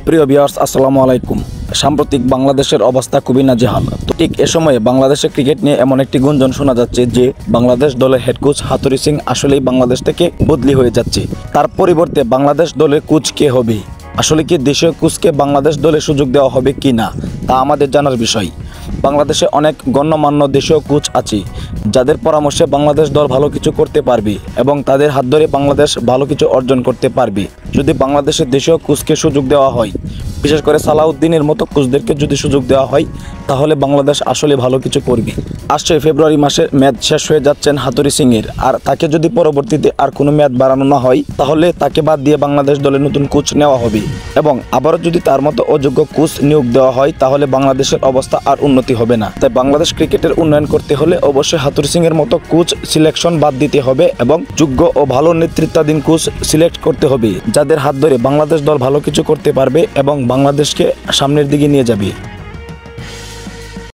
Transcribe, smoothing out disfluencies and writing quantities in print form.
প্রিয় ভিউয়ার্স, আসসালামু আলাইকুম। সাম্প্রতিক বাংলাদেশের অবস্থা খুবই নাজেহাল। তো ঠিক এ সময়ে বাংলাদেশের ক্রিকেট নিয়ে এমন একটি গুঞ্জন শোনা যাচ্ছে যে বাংলাদেশ দলের হেড কোচ হাতুড়ি সিং আসলেই বাংলাদেশ থেকে বদলি হয়ে যাচ্ছে। তার পরিবর্তে বাংলাদেশ দলের কোচ কে হবে? আসলে কি দেশীয় কোচকে বাংলাদেশ দলে সুযোগ দেওয়া হবে কি না, তা আমাদের জানার বিষয়। বাংলাদেশে অনেক গণ্যমান্য দেশীয় কোচ আছে যাদের পরামর্শে বাংলাদেশ দল ভালো কিছু করতে পারবে এবং তাদের হাত ধরে বাংলাদেশ ভালো কিছু অর্জন করতে পারবে যদি বাংলাদেশের দেশীয় কোচকে সুযোগ দেওয়া হয়। বিশেষ করে সালাউদ্দিনের মতো কোচদেরকে যদি সুযোগ দেওয়া হয় তাহলে বাংলাদেশ আসলে ভালো কিছু করবে। আসছে ফেব্রুয়ারি মাসে ম্যাচ শেষ হয়ে যাচ্ছেন হাতুড়ি সিংয়ের, আর তাকে যদি পরবর্তীতে আর কোনো ম্যাচ বাড়ানো না হয় তাহলে তাকে বাদ দিয়ে বাংলাদেশ দলে নতুন কোচ নেওয়া হবে এবং আবারও যদি তার মতো অযোগ্য কোচ নিয়োগ দেওয়া হয় তাহলে বাংলাদেশের অবস্থা আর উন্নতি হবে না। তাই বাংলাদেশ ক্রিকেটের উন্নয়ন করতে হলে অবশ্যই হাতুড়ি সিংয়ের মতো কোচ সিলেকশন বাদ দিতে হবে এবং যোগ্য ও ভালো নেতৃত্বাধীন কোচ সিলেক্ট করতে হবে যাদের হাত ধরে বাংলাদেশ দল ভালো কিছু করতে পারবে এবং বাংলাদেশকে সামনের দিকে নিয়ে যাবে।